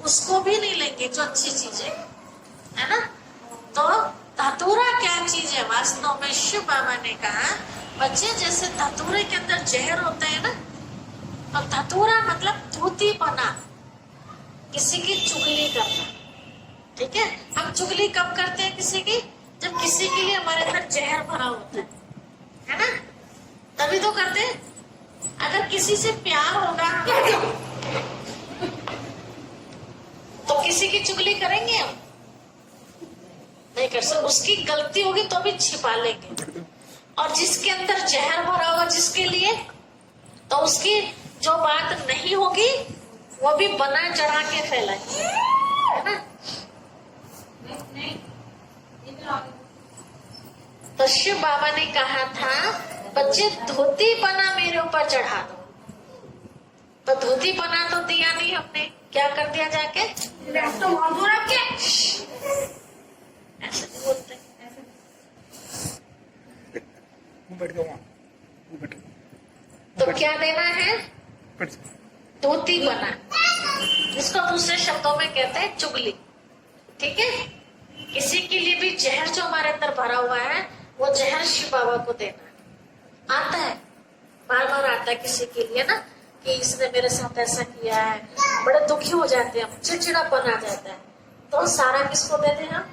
उसको भी नहीं लेंगे जो अच्छी चीज है ना। तो धतूरा क्या चीज है वास्तव में? शिव बाबा ने कहा बच्चे जैसे धतूरे के अंदर जहर होता है ना, तो धतूरा मतलब धूती बना, किसी की चुगली करना। ठीक है, हम चुगली कब करते हैं किसी की? जब किसी के लिए हमारे अंदर जहर भरा होता है ना, तभी तो करते हैं। अगर किसी से प्यार होगा तो किसी की चुगली करेंगे हम? नहीं कर सकते। उसकी गलती होगी तो भी छिपा लेंगे, और जिसके अंदर जहर भरा होगा जिसके लिए, तो उसकी जो बात नहीं होगी वो भी बना चढ़ा के फैलाएंगे, है ना। तो शिव बाबा ने कहा था बच्चे धोती पना मेरे ऊपर चढ़ा दो। तो धोती पना तो दिया नहीं हमने, क्या कर दिया जाके? तो ऐसे नहीं बोलते। तो क्या देना है? धोती बना, जिसको दूसरे शब्दों में कहते हैं चुगली। ठीक है, किसी के लिए भी जहर जो हमारे अंदर भरा हुआ है वो जहर शिव बाबा को देना आता है। बार बार आता है किसी के लिए ना कि इसने मेरे साथ ऐसा किया है, बड़े दुखी हो जाते हैं, चिड़चिड़ापन आ जाता है, तो सारा किसको देते हैं हम?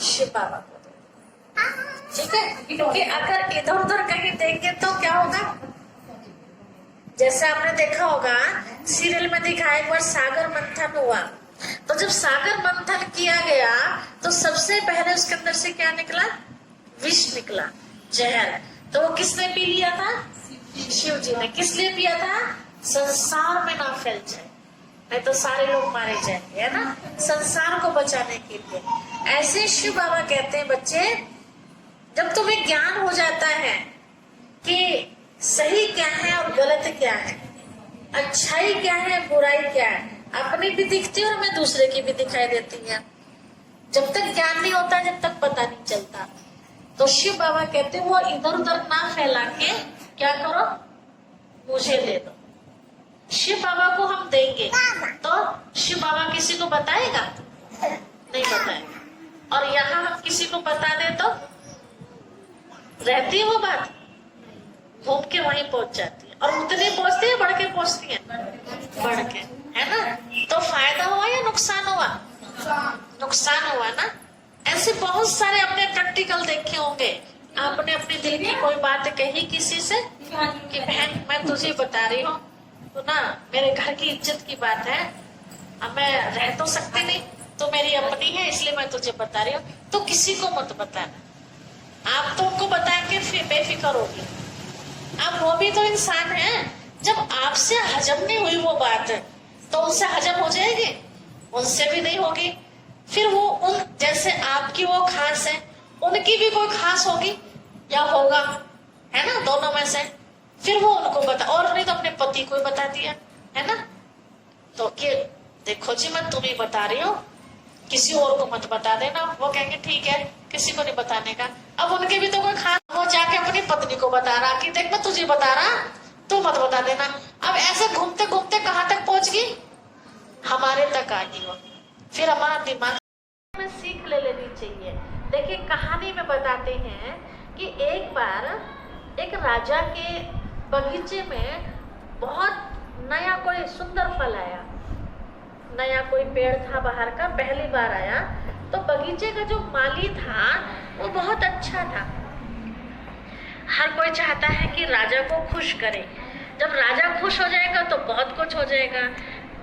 शिव बाबा को देते। ठीक है, क्योंकि अगर इधर उधर कहीं देंगे तो क्या होगा? जैसे आपने देखा होगा सीरियल में दिखाया एक बार सागर मंथन हुआ, तो जब सागर मंथन किया गया तो सबसे पहले उसके अंदर से क्या निकला? विष निकला, जहर है। तो वो किसने पी लिया था? शिव जी ने। किस लिए पिया था? संसार में ना फैल जाए, नहीं तो सारे लोग मारे जाएंगे, है ना, संसार को बचाने के लिए। ऐसे शिव बाबा कहते हैं बच्चे जब तुम्हें ज्ञान हो जाता है कि सही क्या है और गलत क्या है, अच्छाई क्या है, बुराई क्या है, अपनी भी दिखती है और हमें दूसरे की भी दिखाई देती है। जब तक ज्ञान नहीं होता, जब तक पता नहीं चलता। तो शिव बाबा कहते हैं वो इधर उधर ना फैला के क्या करो? मुझे दे दो। शिव बाबा को हम देंगे तो शिव बाबा किसी को बताएगा? नहीं बताएगा। और यहाँ हम किसी को बता दें तो रहती है वो बात, घूम के वहीं पहुंच जाती है। और उतनी पहुंचती है, बढ़ के पहुंचती है, बढ़ के, है ना। तो फायदा हुआ या नुकसान हुआ? नुकसान हुआ ना। ऐसे बहुत सारे अपने प्रैक्टिकल देखे होंगे। आपने अपने दिल की कोई बात कही किसी से कि बहन मैं तुझे बता रही हूँ, तो ना मेरे घर की इज्जत की बात है, अब मैं रह तो सकती नहीं, तो मेरी अपनी है इसलिए मैं तुझे बता रही हूँ। तो किसी को मत बताना, आप तो उनको बता के बेफिक्र होगी। अब वो भी तो इंसान है, जब आपसे हजम नहीं हुई वो बात तो उनसे हजम हो जाएगी? उनसे भी नहीं होगी। फिर वो उन जैसे आपकी वो खास है, उनकी भी कोई खास होगी या होगा, है ना, दोनों में से। फिर वो उनको बता, और नहीं तो अपने पति को बता दिया, है ना। तो ये देखो जी मैं तुम्हें बता रही हूँ, किसी और को मत बता देना। वो कहेंगे ठीक है, किसी को नहीं बताने का। अब उनके भी तो कोई खास, वो जाके अपनी पत्नी को बता रहा कि देख मैं तुझे बता रहा, तू मत बता देना। अब ऐसे घूमते घूमते कहाँ तक पहुंच गई? हमारे तक आ गई वो। फिर हमारा दिमाग में सीख ले लेनी चाहिए। देखिए कहानी में बताते हैं कि एक बार एक राजा के बगीचे में बहुत नया कोई सुंदर फल आया, नया कोई पेड़ था बाहर का, पहली बार आया। तो बगीचे का जो माली था वो बहुत अच्छा था। हर कोई चाहता है कि राजा को खुश करे। जब राजा खुश हो जाएगा तो बहुत कुछ हो जाएगा।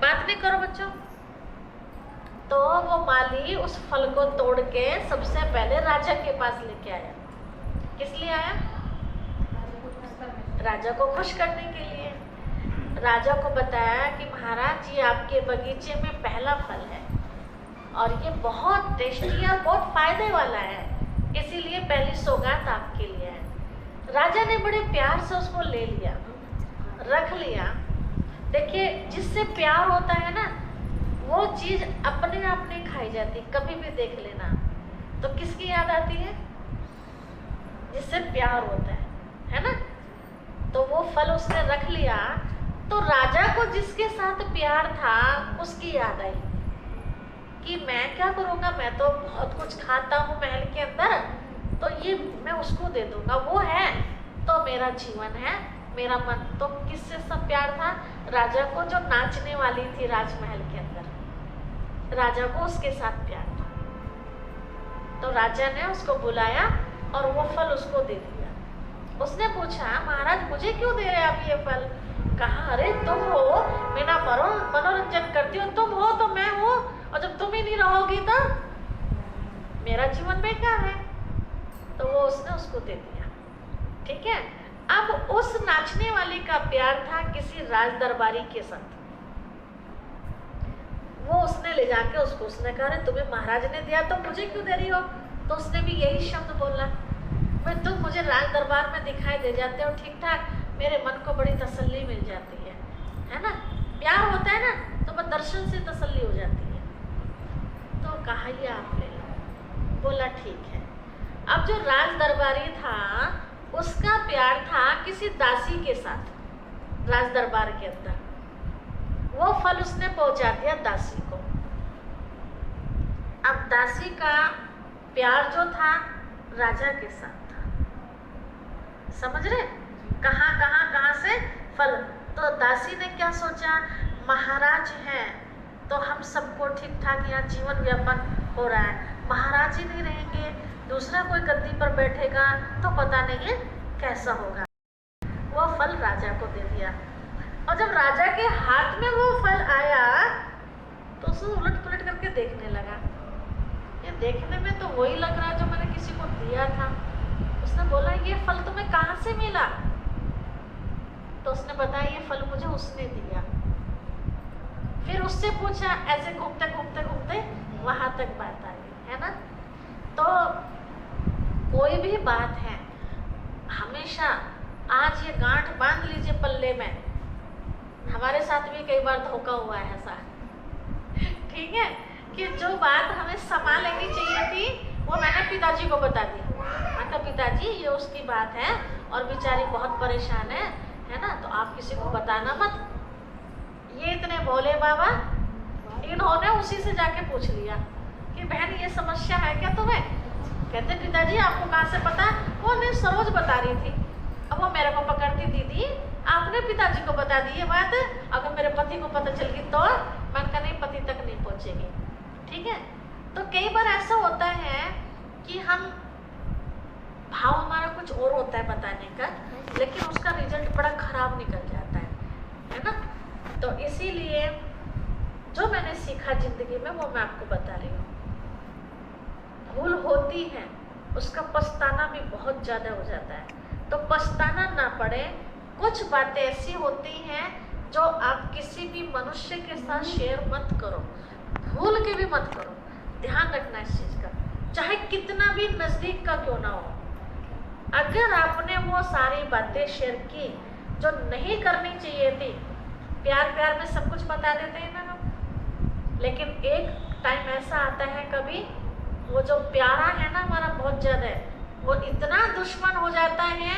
बात नहीं करो बच्चों। तो वो माली उस फल को तोड़ के सबसे पहले राजा के पास लेके आया। किस लिए आया? राजा को खुश करने के लिए। राजा को बताया कि महाराज जी आपके बगीचे में पहला फल है और ये बहुत टेस्टी और बहुत फायदे वाला है, इसीलिए पहली सौगात आपके लिए है। राजा ने बड़े प्यार से उसको ले लिया, रख लिया। देखिए जिससे प्यार होता है ना वो चीज अपने आप नहीं खाई जाती। कभी भी देख लेना तो किसकी याद आती है? जिससे प्यार होता है ना। तो वो फल उसने रख लिया तो राजा को जिसके साथ प्यार था उसकी याद आई कि मैं क्या करूँगा, मैं तो बहुत कुछ खाता हूँ महल के अंदर, तो ये मैं उसको दे दूंगा, वो है तो मेरा जीवन है, मेरा मन। तो किससे सब प्यार था? राजा को, जो नाचने वाली थी राजमहल के अंदर, राजा को उसके साथ प्यार था। तो राजा ने उसको बुलाया और वो फल उसको दे दिया। उसने पूछा, महाराज मुझे क्यों दे रहे आप ये फल? कहा, अरे तुम हो, मेरा मनोरंजन करती हो, तुम हो तो मैं हूँ, और जब तुम ही नहीं रहोगी तो मेरा जीवन बेकार है। तो वो उसने उसको दे दिया। ठीक है। अब उस नाचने वाली का प्यार था किसी राज दरबारी के साथ। वो उसने ले जाके उसको, उसने कहा, तुम्हें महाराज ने दिया तो मुझे क्यों दे रही हो? तो उसने भी यही शब्द बोला, मैं तुम मुझे राज दरबार में दिखाई दे जाते हो ठीक ठाक, मेरे मन को बड़ी तसल्ली मिल जाती है ना? प्यार होता है ना, तो बस दर्शन से तसल्ली हो जाती है। तो कहा, ये आप ले लो। बोला ठीक है। अब जो राज दरबारी था उसका प्यार था किसी दासी के साथ राज दरबार के अंदर। वो फल उसने पहुंचा दिया दासी को। अब दासी का प्यार जो था राजा के साथ था। समझ रहे? कहाँ से फल। तो दासी ने क्या सोचा, महाराज हैं तो हम सबको ठीक ठाक यहाँ जीवन व्यापन हो रहा है, महाराज ही नहीं रहेंगे, दूसरा कोई गद्दी पर बैठेगा तो पता नहीं है कैसा होगा। वो फल राजा को दे दिया। और जब राजा के हाथ में वो फल आया तो उसने उलट पुलट करके देखने लगा, ये देखने में तो वही लग रहा है जो मैंने किसी को दिया था। उसने बोला, ये फल तुम्हें कहाँ से मिला? तो उसने बताया, ये फल मुझे उसने दिया। फिर उससे पूछा, ऐसे घूमते घूमते घूमते वहां तक बात आ गई, है ना? तो कोई भी बात है, हमेशा आज ये गांठ बांध लीजिए पल्ले में। हमारे साथ भी कई बार धोखा हुआ है ऐसा, ठीक है, कि जो बात हमें संभाल लेनी चाहिए थी वो मैंने पिताजी को बता दी। मैं कहा, पिताजी ये उसकी बात है और बेचारी बहुत परेशान है ना, तो आप किसी को बताना मत। ये इतने भोले बाबा, इन्होंने उसी से जाके पूछ लिया कि बहन ये समस्या है क्या तुम्हें? कहते, पिताजी आपको कहाँ से पता? वो नहीं, सरोज बता रही थी। अब वो मेरे को पकड़ती, दीदी आपने पिताजी को बता दी ये बात, अगर मेरे पति को पता चल गई तो? मैंने कहा, नहीं, पति तक नहीं पहुँचेगी। ठीक है। तो कई बार ऐसा होता है कि हम, भाव हमारा कुछ और होता है बताने का, लेकिन उसका रिजल्ट बड़ा खराब निकल जाता है ना? तो इसीलिए जो मैंने सीखा जिंदगी में वो मैं आपको बता रही हूँ। भूल होती है, उसका पछताना भी बहुत ज्यादा हो जाता है, तो पछताना ना पड़े। कुछ बातें ऐसी होती हैं जो आप किसी भी मनुष्य के साथ शेयर मत करो, भूल के भी मत करो। ध्यान रखना इस चीज का, चाहे कितना भी नजदीक का क्यों ना हो। अगर आपने वो सारी बातें शेयर की जो नहीं करनी चाहिए थी, प्यार प्यार में सब कुछ बता देते हैं ना हम, लेकिन एक टाइम ऐसा आता है कभी, वो जो प्यारा है ना हमारा बहुत ज्यादा है, वो इतना दुश्मन हो जाता है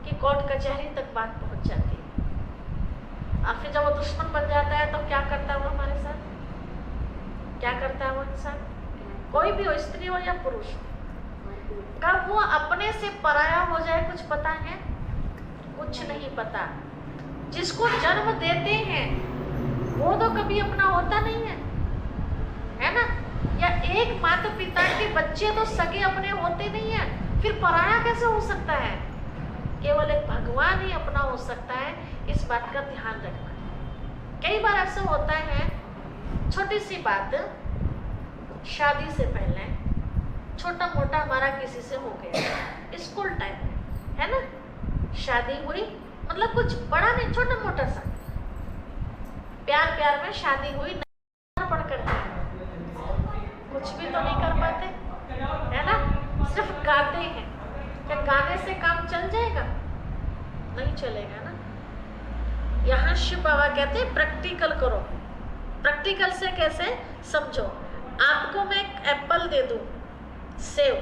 कि कोर्ट कचहरी तक बात पहुंच जाती है। और फिर जब वो दुश्मन बन जाता है तो क्या करता है वो हमारे साथ? क्या करता है वो इंसान, कोई भी हो, स्त्री हो या पुरुष, कब वो अपने से पराया हो जाए कुछ पता है? कुछ नहीं पता। जिसको जन्म देते हैं वो तो कभी अपना होता नहीं है ना? या एक माता पिता के बच्चे तो सगे अपने होते नहीं है, फिर पराया कैसे हो सकता है? केवल एक भगवान ही अपना हो सकता है। इस बात का ध्यान रखना। कई बार ऐसा होता है, छोटी सी बात, शादी से पहले छोटा मोटा हमारा किसी से हो गया, स्कूल टाइम में, है ना? शादी हुई, मतलब कुछ बड़ा नहीं, छोटा मोटा सा प्यार प्यार में शादी हुई, पढ़ करते कुछ भी तो नहीं कर पाते, है ना? सिर्फ गाते हैं। क्या गाने से काम चल जाएगा? नहीं चलेगा ना। यहाँ शिव बाबा कहते हैं प्रैक्टिकल करो। प्रैक्टिकल से कैसे? समझो, आपको मैं एक एप्पल दे दूं, सेव,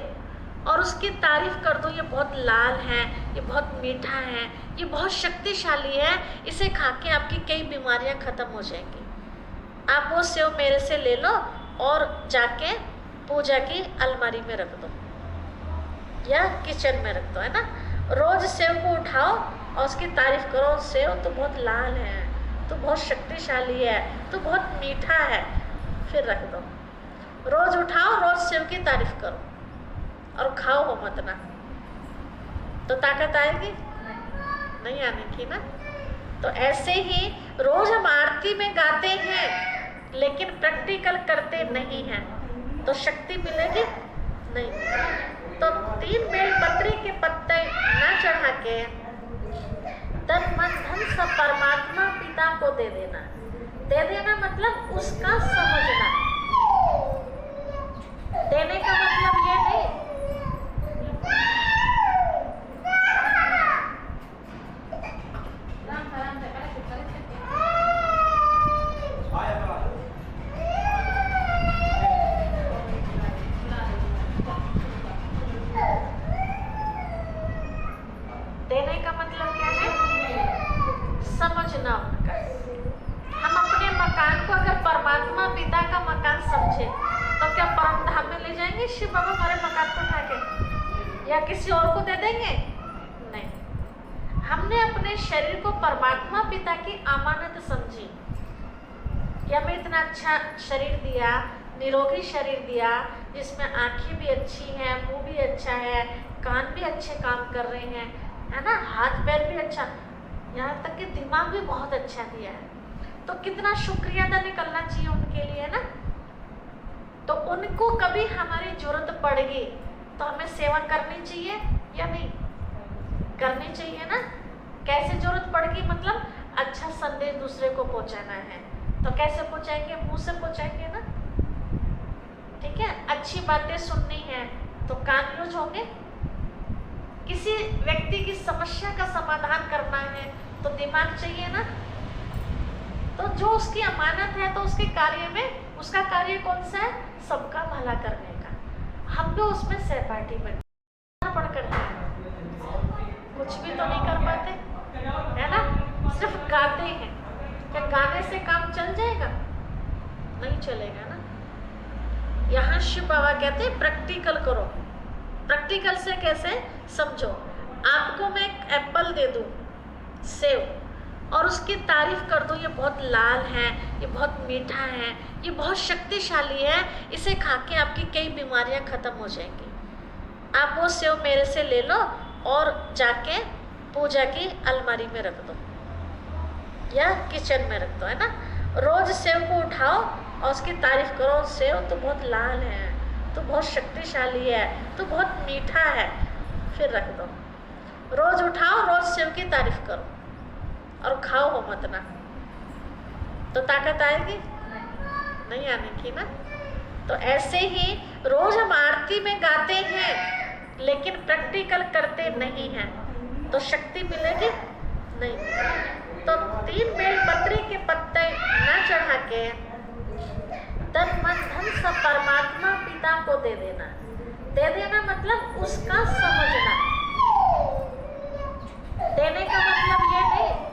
और उसकी तारीफ कर दो, ये बहुत लाल है, ये बहुत मीठा है, ये बहुत शक्तिशाली है, इसे खा के आपकी कई बीमारियां खत्म हो जाएंगी। आप वो सेव मेरे से ले लो और जाके पूजा की अलमारी में रख दो या किचन में रख दो, है ना। रोज सेव को उठाओ और उसकी तारीफ करो, सेव तो बहुत लाल है, तो बहुत शक्तिशाली है, तो बहुत मीठा है, फिर रख दो। रोज उठाओ, रोज सेव की तारीफ करो और खाओ हो मत ना, तो ताकत आएगी नहीं आने की ना। तो ऐसे ही रोज हम आरती में गाते हैं लेकिन प्रैक्टिकल करते नहीं हैं, तो शक्ति मिलेगी नहीं। तो 3 बेलपत्री के पत्ते न चढ़ा के तन मन धन सब परमात्मा पिता को दे देना। दे देना मतलब उसका समझना। देने का मतलब ये नहीं देने का मतलब क्या है, समझना उनका। हम अपने मकान को अगर परमात्मा पिता का मकान समझे तो क्या परम धाम में ले जाएंगे शिव बाबा हमारे मकान को उठा के, या किसी और को दे देंगे? नहीं। हमने अपने शरीर को परमात्मा पिता की अमानत समझी कि हमें इतना अच्छा शरीर दिया, निरोगी शरीर दिया, जिसमें आंखें भी अच्छी हैं, मुंह भी अच्छा है, कान भी अच्छे काम कर रहे हैं, है ना, हाथ पैर भी अच्छा, यहाँ तक कि दिमाग भी बहुत अच्छा दिया है। तो कितना शुक्रिया अदा निकलना चाहिए उनके लिए ना। तो उनको कभी हमारी जरूरत पड़ेगी तो हमें सेवा करनी चाहिए या नहीं करनी चाहिए ना। कैसे जरूरत पड़ेगी मतलब अच्छा संदेश दूसरे को पहुंचाना है, तो कैसे पहुंचाएंगे? मुंह से पहुंचाएंगे ना, ठीक है। अच्छी बातें सुननी है तो कान यूज होंगे। किसी व्यक्ति की समस्या का समाधान करना है तो दिमाग चाहिए ना। तो जो उसकी अमानत है तो उसके कार्य में, उसका कार्य कौन सा है? सबका भला करने का। हम भी उसमें सहपाठी बनते पढ़ करते हैं, कुछ भी तो नहीं कर पाते, है ना, सिर्फ गाते हैं। क्या गाने से काम चल जाएगा? नहीं चलेगा ना। यहाँ शिव बाबा कहते हैं प्रैक्टिकल करो। प्रैक्टिकल से कैसे समझो। आपको मैं एक एप्पल दे दूं, सेव, और उसकी तारीफ कर दूं, ये बहुत लाल है, ये बहुत मीठा है, ये बहुत शक्तिशाली है, इसे खा के आपकी कई बीमारियां खत्म हो जाएंगी। आप वो सेव मेरे से ले लो और जाके पूजा की अलमारी में रख दो या किचन में रख दो, है ना। रोज सेव को उठाओ और उसकी तारीफ करो, सेव तो बहुत लाल है, तो बहुत शक्तिशाली है, तो बहुत मीठा है, फिर रख दो। रोज उठाओ, रोज सेव की तारीफ करो और खाओ हो मत ना, तो ताकत आएगी नहीं आने की ना। तो ऐसे ही रोज हम आरती में गाते हैं लेकिन प्रैक्टिकल करते नहीं हैं, तो शक्ति मिलेगी नहीं। तो 3 बेलपत्री के पत्ते न चढ़ा के तन मन धन सब परमात्मा पिता को दे देना। दे देना मतलब उसका समझना। देने का मतलब ये नहीं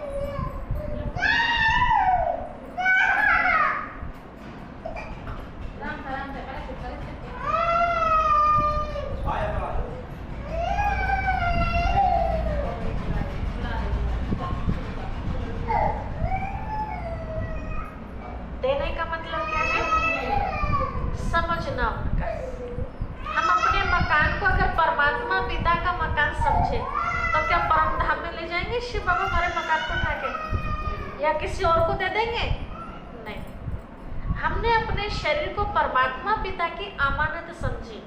देने का मतलब क्या है, समझना उनका। हम अपने मकान को अगर परमात्मा पिता का मकान समझे तो क्या परम धाम में ले जाएंगे शिव बाबा हमारे मकान को उठा के, या किसी और को दे देंगे? नहीं। हमने अपने शरीर को परमात्मा पिता की अमानत समझी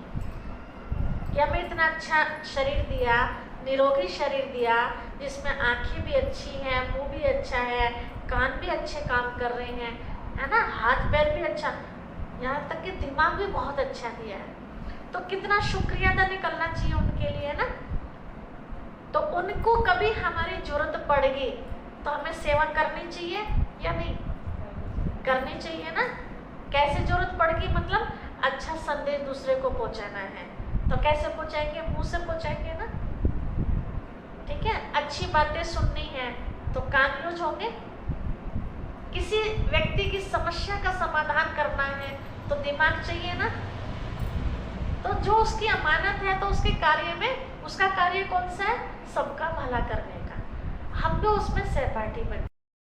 कि हमें इतना अच्छा शरीर दिया, निरोगी शरीर दिया, जिसमें आंखें भी अच्छी हैं, मुंह भी अच्छा है, कान भी अच्छे काम कर रहे हैं, है ना, हाथ पैर भी अच्छा, यहाँ तक कि दिमाग भी बहुत अच्छा दिया है। तो कितना शुक्रिया अदा निकलना चाहिए उनके लिए ना। तो उनको कभी हमारी जरूरत पड़ेगी तो हमें सेवा करनी चाहिए या नहीं करनी चाहिए ना। कैसे जरूरत पड़ेगी मतलब अच्छा संदेश दूसरे को पहुंचाना है, तो कैसे पहुंचाएंगे? मुंह से पहुंचाएंगे ना, ठीक है। अच्छी बातें सुननी है तो कान यूज होंगे। किसी व्यक्ति की समस्या का समाधान करना है तो दिमाग चाहिए ना। तो जो उसकी अमानत है तो उसके कार्य में, उसका कार्य कौन सा है? सबका भला करने का। हम भी उसमें सहपाठी बने।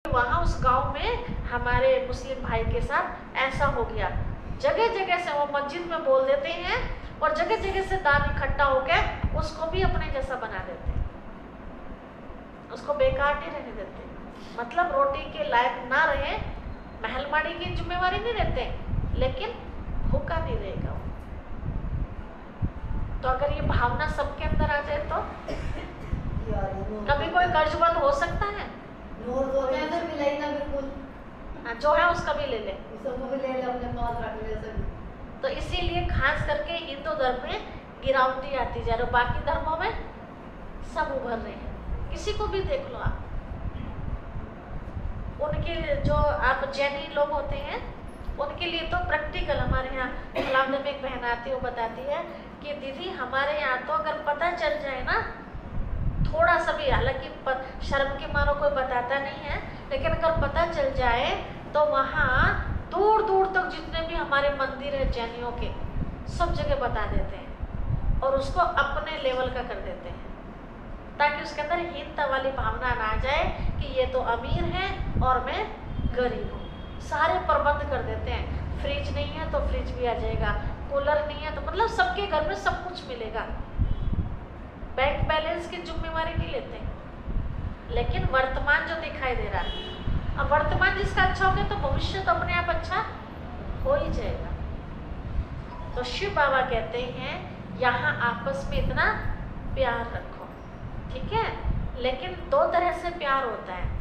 वहाँ उस गांव में हमारे मुस्लिम भाई के साथ ऐसा हो गया, जगह जगह से वो मस्जिद में बोल देते हैं और जगह जगह से दान इकट्ठा होकर उसको भी अपने जैसा बना देते हैं, उसको बेकार नहीं रहने देते। मतलब रोटी के लायक ना रहे, महलमाड़ी की जिम्मेवारी नहीं रहते, लेकिन भूखा नहीं रहेगा वो। तो अगर ये भावना सबके अंदर आ जाए तो कभी कोई कर्जबंद हो सकता है? जो है उसका भी ले ले, अपने पास रख ले सभी। तो इसीलिए खास करके हिंदू धर्म में गिरावटी आती जा रही, बाकी धर्मों में सब उभर रहे हैं। किसी को भी देख लो आप, उनके जो आप जैनी लोग होते हैं उनके लिए तो प्रैक्टिकल, हमारे यहाँ फलाने में एक बहन आती है, वो बताती है कि दीदी हमारे यहाँ तो अगर पता चल जाए ना थोड़ा सा भी, हालांकि शर्म के मारो कोई बताता नहीं है, लेकिन अगर पता चल जाए तो वहाँ दूर दूर तक जितने भी हमारे मंदिर है जैनियों के, सब जगह बता देते हैं और उसको अपने लेवल का कर देते हैं, ताकि उसके अंदर हीनता वाली भावना ना आ जाए कि ये तो अमीर है और मैं गरीब हूँ। सारे प्रबंध कर देते हैं, फ्रिज नहीं है तो फ्रिज भी आ जाएगा, कूलर नहीं है तो मतलब सबके घर में सब कुछ मिलेगा। बैंक बैलेंस की जिम्मेवारी नहीं लेते, लेकिन वर्तमान जो दिखाई दे रहा है, अब वर्तमान जिसका अच्छा हो गया तो भविष्य तो अपने आप अच्छा हो ही जाएगा। तो शिव बाबा कहते हैं यहाँ आपस में इतना प्यार रखो, ठीक है। लेकिन दो तरह से प्यार होता है।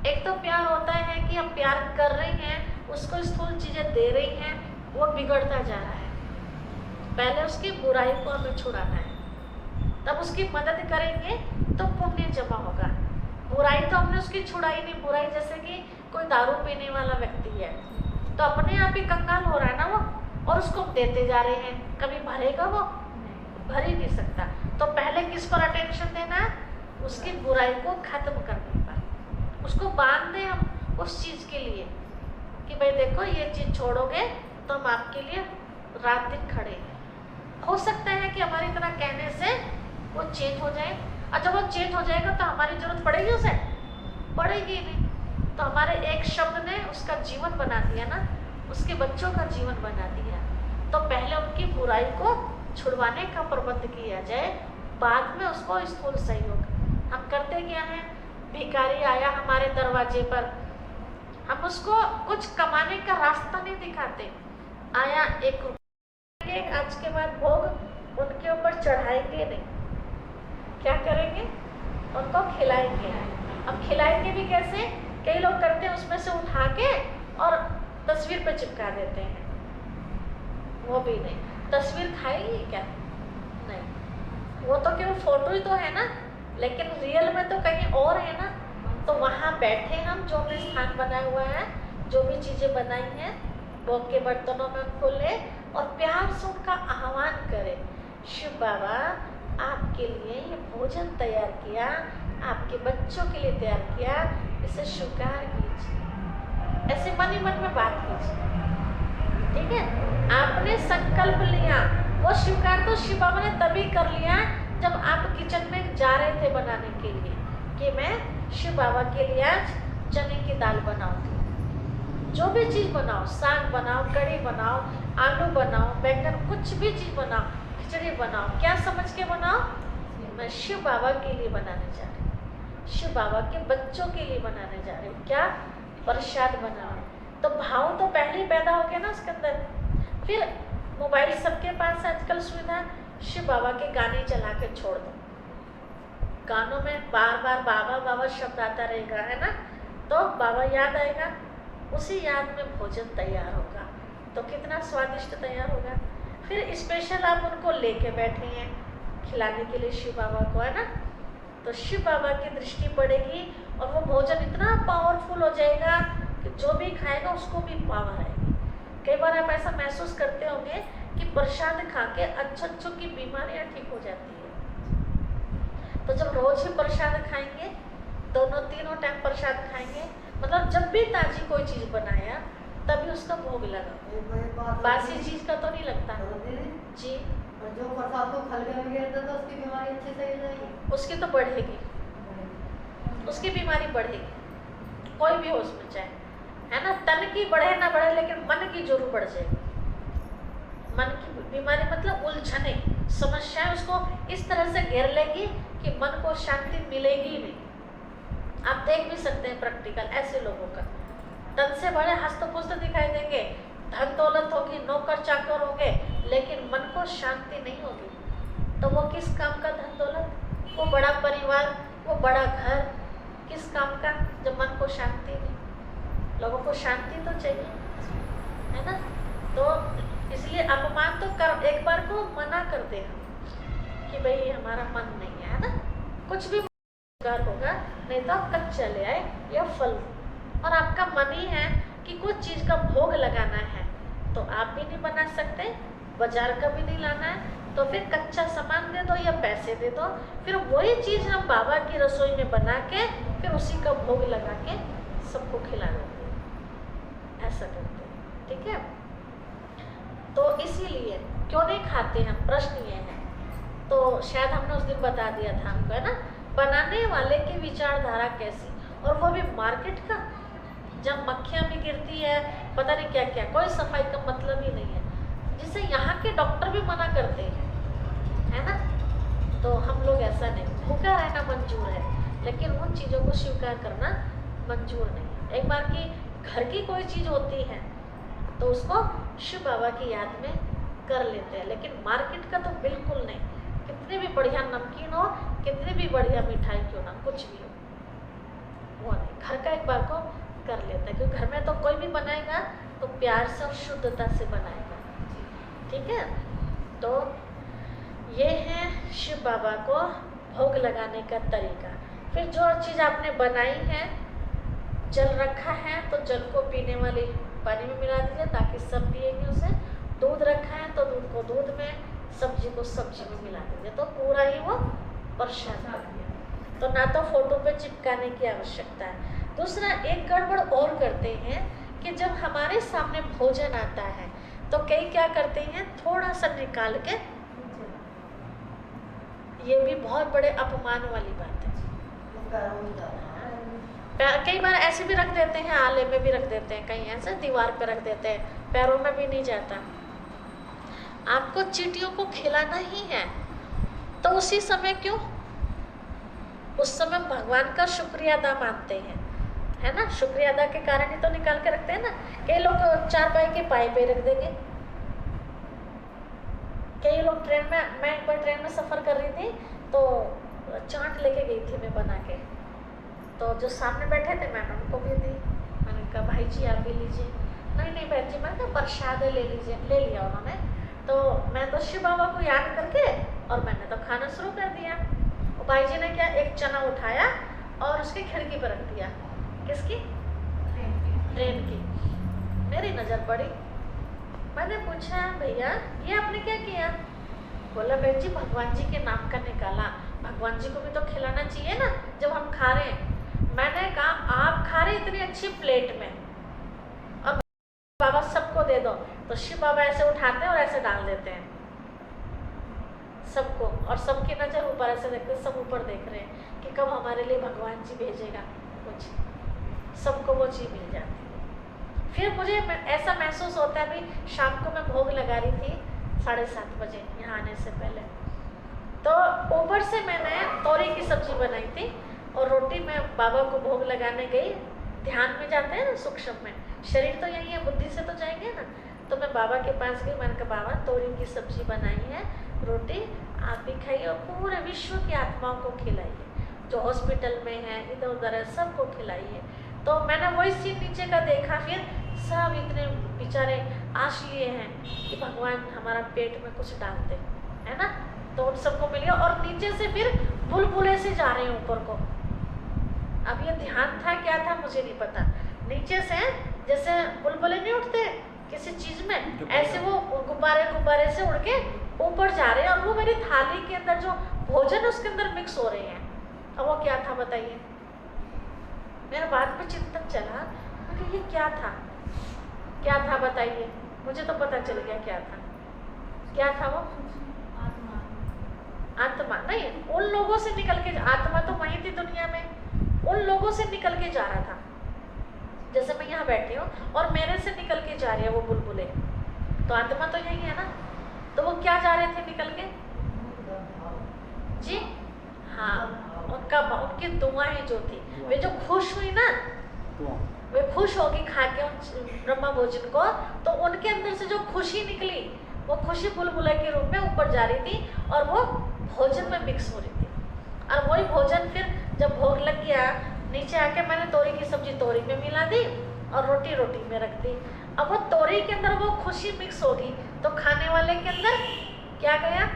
एक तो प्यार होता है कि हम प्यार कर रहे हैं, उसको स्थूल चीजें दे रही हैं, वो बिगड़ता जा रहा है, पहले उसकी बुराई को हमें छुड़ाना है, तब उसकी मदद करेंगे तो पुण्य जमा होगा। बुराई तो हमने उसकी छुड़ाई नहीं, बुराई जैसे कि कोई दारू पीने वाला व्यक्ति है तो अपने आप ही कंगाल हो रहा है ना वो, और उसको देते जा रहे हैं, कभी भरेगा वो? भर ही नहीं सकता। तो पहले किस पर अटेंशन देना है? उसकी बुराई को खत्म करने पर, उसको बांध दें हम उस चीज के लिए कि भाई देखो ये चीज छोड़ोगे तो हम आपके लिए रात दिन खड़े हैं। हो सकता है कि हमारी तरह कहने से वो चेंज हो जाए, और जब वो चेंज हो जाएगा तो हमारी जरूरत पड़ेगी उसे? पड़ेगी नहीं। तो हमारे एक शब्द ने उसका जीवन बना दिया ना, उसके बच्चों का जीवन बना दिया। तो पहले उनकी बुराई को छुड़वाने का प्रबंध किया जाए, बाद में उसको स्थूल सहयोग। हम करते क्या है, भिखारी आया हमारे दरवाजे पर, हम उसको कुछ कमाने का रास्ता नहीं दिखाते। आया 1 रुपया, आज के बाद भोग उनके ऊपर चढ़ाएंगे नहीं, क्या करेंगे? उनको खिलाएंगे। अब खिलाएंगे भी कैसे? कई लोग करते हैं उसमें से उठा के और तस्वीर पे चिपका देते हैं, वो भी नहीं। तस्वीर खाएगी क्या? नहीं, वो तो केवल फोटो ही तो है ना, लेकिन रियल में तो कहीं और है ना। तो वहाँ बैठे हम, जो भी स्थान बना हुआ है, जो भी चीजें बनाई हैं, भोग के बर्तनों में उनको ले और प्यार से उनका आह्वान करें, शिव बाबा आपके लिए ये भोजन तैयार किया, आपके बच्चों के लिए तैयार किया, इसे स्वीकार कीजिए। ऐसे मन ही मन में बात कीजिए, ठीक है। आपने संकल्प लिया, वो स्वीकार तो शिव बाबा ने तभी कर लिया जब आप किचन में जा रहे थे बनाने के लिए कि मैं शिव बाबा के लिए आज चने की दाल बनाऊंगी। जो भी चीज बनाओ, साग बनाओ, कढ़ी बनाओ, आलू बनाओ, बैंगन, कुछ भी चीज बनाओ, खिचड़ी बनाओ, क्या समझ के बनाओ? मैं शिव बाबा के लिए बनाने जा रही हूँ, शिव बाबा के बच्चों के लिए बनाने जा रही हूँ। क्या? प्रसाद बनाओ। तो भाव तो पहले ही पैदा हो गया ना उसके अंदर। फिर मोबाइल सबके पास आजकल सुविधा, शिव बाबा के गाने चला के छोड़ दो, गानों में बार बार बाबा बाबा शब्द आता रहेगा, है ना, तो बाबा याद आएगा, उसी याद में भोजन तैयार होगा, तो कितना स्वादिष्ट तैयार होगा। फिर स्पेशल आप उनको लेके बैठे हैं खिलाने के लिए शिव बाबा को, है ना, तो शिव बाबा की दृष्टि पड़ेगी और वो भोजन इतना पावरफुल हो जाएगा कि जो भी खाएगा उसको भी पावर आएगी। कई बार आप ऐसा महसूस करते होंगे कि प्रसाद खा के अच्छों की बीमारियां ठीक हो जाती है। तो जब रोज ही प्रसाद खाएंगे, दोनों तीनों टाइम प्रसाद खाएंगे, मतलब जब भी ताजी कोई चीज बनाया तभी उसका भोग लगा। एक बात बासी चीज का तो नहीं लगता दीदी, जी। और जो प्रसाद को खलगे में गिरता तो उसकी बीमारी अच्छे से हो जाएगी। उसकी तो बढ़ेगी, उसकी बीमारी बढ़ेगी, कोई भी हो उसमें चाहे, है ना। तन की बढ़े ना बढ़े, लेकिन मन की जरूर बढ़ जाएगी। मन की बीमारी मतलब उलझने, समस्याएं उसको इस तरह से घेर लेगी कि मन को शांति मिलेगी नहीं। आप देख भी सकते हैं प्रैक्टिकल ऐसे लोगों का, तन से बड़े हस्त पुस्त दिखाई देंगे, धन दौलत होगी, नौकर चाकर होंगे, लेकिन मन को शांति नहीं होगी। तो वो किस काम का धन दौलत, वो बड़ा परिवार, वो बड़ा घर, किस काम का, जब मन को शांति नहीं। लोगों को शांति तो चाहिए, है ना। तो इसलिए अपमान तो कर, एक बार को मना कर दे कि भाई हमारा मन नहीं है, ना। कुछ भी होगा, नहीं तो आप कच्चा ले आए या फल, और आपका मन ही है कि कुछ चीज का भोग लगाना है, तो आप भी नहीं बना सकते, बाजार का भी नहीं लाना है, तो फिर कच्चा सामान दे दो या पैसे दे दो, फिर वही चीज हम बाबा की रसोई में बना के फिर उसी का भोग लगा के सबको खिला देते हैं, ऐसा करते हैं, ठीक है। तो इसीलिए क्यों नहीं खाते हम, प्रश्न ये है। तो शायद हमने उस दिन बता दिया था हमको, है ना, बनाने वाले की विचारधारा कैसी, और वो भी मार्केट का, जब मक्खियाँ भी गिरती है, पता नहीं क्या क्या, कोई सफाई का मतलब ही नहीं है, जिसे यहाँ के डॉक्टर भी मना करते हैं, है ना। तो हम लोग ऐसा नहीं, भूखा रहना मंजूर है, लेकिन उन चीज़ों को स्वीकार करना मंजूर नहीं। एक बार की घर की कोई चीज़ होती है तो उसको शिव बाबा की याद में कर लेते हैं, लेकिन मार्केट का तो बिल्कुल नहीं। कितने भी बढ़िया नमकीन हो, कितनी भी बढ़िया मिठाई क्यों ना, कुछ भी हो, वो नहीं। घर का एक बार को कर लेता है, क्योंकि घर में तो कोई भी बनाएगा तो प्यार से और शुद्धता से बनाएगा, ठीक है। तो ये है शिव बाबा को भोग लगाने का तरीका। फिर जो चीज़ आपने बनाई है, जल रखा है तो जल को पीने वाली पानी में मिला दीजिए ताकि सब पिएंगे उसे। दूध रखा है तो दूध को दूध में, सब्जी को सब्जी में मिला दीजिए, तो पूरा ही वो प्रसाद बन गया। तो ना तो फोटो पे चिपकाने की आवश्यकता है। दूसरा एक गड़बड़ और करते हैं कि जब हमारे सामने भोजन आता है तो कई क्या करते हैं, थोड़ा सा निकाल के, ये भी बहुत बड़े अपमान वाली बात है। कई बार ऐसे भी रख देते हैं, आले में भी रख देते हैं, कहीं ऐसे दीवार पे रख देते हैं, पैरों में भी नहीं जाता। आपको चींटियों को खिलाना ही है तो उसी समय क्यों, उस समय भगवान का शुक्रिया अदा मानते हैं, है ना। शुक्रिया अदा के कारण ही तो निकाल के रखते हैं ना। कई लोग चारपाई के पाए पे रख देंगे। कई लोग ट्रेन में, मैं एक बार ट्रेन में सफ़र कर रही थी तो चाट लेके गई थी मैं बना के, तो जो सामने बैठे थे मैंने उनको भी दी। मैंने कहा भाई जी आप भी लीजिए। नहीं नहीं बहन जी, मैंने कहा प्रसाद ले लीजिए। ले लिया उन्होंने। तो मैं तो शिव बाबा को याद करके और मैंने तो खाना शुरू कर दिया। और भाई जी ने क्या, एक चना उठाया और उसकी खिड़की पर रख दिया। किसकी? ट्रेन की। मेरी नज़र पड़ी। मैंने पूछा भैया ये आपने क्या किया? बोला बहन जी भगवान जी के नाम का निकाला, भगवान जी को भी तो खिलाना चाहिए ना जब हम खा रहे हैं। मैंने कहा आप खा रहे इतनी अच्छी प्लेट में और बाबा सबको दे दो, तो शिव बाबा ऐसे उठाते हैं और ऐसे डाल देते हैं सबको, और सबकी नज़र ऊपर ऐसे देखते हैं, सब ऊपर देख रहे हैं कि कब हमारे लिए भगवान जी भेजेगा कुछ, सबको वो चीज़ मिल जाती है। फिर मुझे ऐसा महसूस होता है, अभी शाम को मैं भोग लगा रही थी 7:30 बजे यहाँ आने से पहले, तो ऊपर से मैंने तोरी की सब्जी बनाई थी और रोटी में बाबा को भोग लगाने गई। ध्यान में जाते हैं ना, सूक्ष्म में, शरीर तो यही है, बुद्धि से तो जाएंगे ना। तो मैं बाबा के पास गई, मैंने कहा बाबा तोरी की सब्जी बनाई है, रोटी आप भी खाइए और पूरे विश्व की आत्माओं को खिलाइए, जो हॉस्पिटल में है, इधर उधर है, सबको खिलाइए। तो मैंने वही सीन नीचे का देखा, फिर सब इतने बेचारे आश लिए हैं कि भगवान हमारा पेट में कुछ डालते, है ना। तो उन सबको मिल गया और नीचे से फिर बुलबुले से जा रहे हैं ऊपर को। अब ये ध्यान था क्या था मुझे नहीं पता, नीचे से जैसे बुलबुले नहीं उठते किसी चीज में, ऐसे वो गुब्बारे से उड़ के ऊपर जा रहे हैं और वो मेरी थाली के अंदर जो भोजन उसके अंदर मिक्स हो रहे हैं। अब वो क्या था बताइए? मेरे बाद में चिंतन चला कि ये क्या था। क्या था बताइए, मुझे तो पता चल गया क्या था। क्या था वो? आत्मा नहीं, उन लोगों से निकल के, आत्मा तो वही थी दुनिया में, उन लोगों से निकल के जा रहा था। जैसे मैं यहाँ बैठी हूँ और मेरे से निकल के जा रही है वो बुलबुले, तो आत्मा तो यही है ना। तो वो क्या जा रहे थे निकल के जी? हाँ, उनकी दुआएं जो थी, वे जो खुश हुई ना, वे खुश होगी खा के उन ब्रह्मा भोजन को, तो उनके अंदर से जो खुशी निकली, वो खुशी बुलबुले के रूप में ऊपर जा रही थी और वो भोजन में मिक्स हो रही थी। और वही भोजन फिर जब भोग लग गया, नीचे आके मैंने तोरी की सब्जी तोरी में मिला दी और रोटी रोटी में रख दी। अब वो तोरी के अंदर वो खुशी मिक्स होगी, तो खाने वाले के अंदर क्या गया?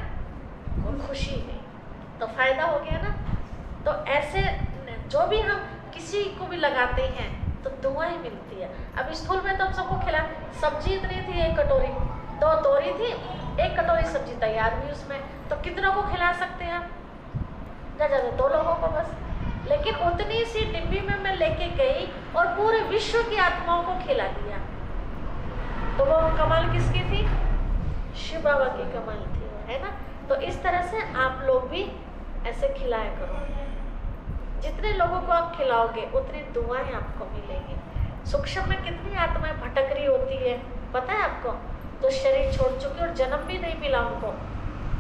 वो खुशी नहीं, तो फायदा हो गया ना। तो ऐसे जो भी हम किसी को भी लगाते हैं तो दुआ ही मिलती है। अब स्थूल में तो हम सबको खिला, सब्जी इतनी थी, 1 कटोरी, 2 तोरी थी, 1 कटोरी सब्जी तैयार हुई उसमें, तो कितनों को खिला सकते हैं? ज़्यादा 2 लोगों को बस। लेकिन उतनी सी डिब्बी में मैं लेके गई और पूरे विश्व की आत्माओं को खिला दिया। तो वो कमाल किसकी थी? शिव बाबा की कमाल थी, है ना। तो इस तरह से आप लोग भी ऐसे खिलाया करो। जितने लोगों को आप खिलाओगे उतनी दुआएं आपको मिलेंगी। सूक्ष्म में कितनी आत्माएं भटक रही होती है पता है आपको, तो शरीर छोड़ चुकी और जन्म भी नहीं मिला उनको,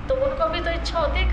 तो उनको भी तो इच्छा होती है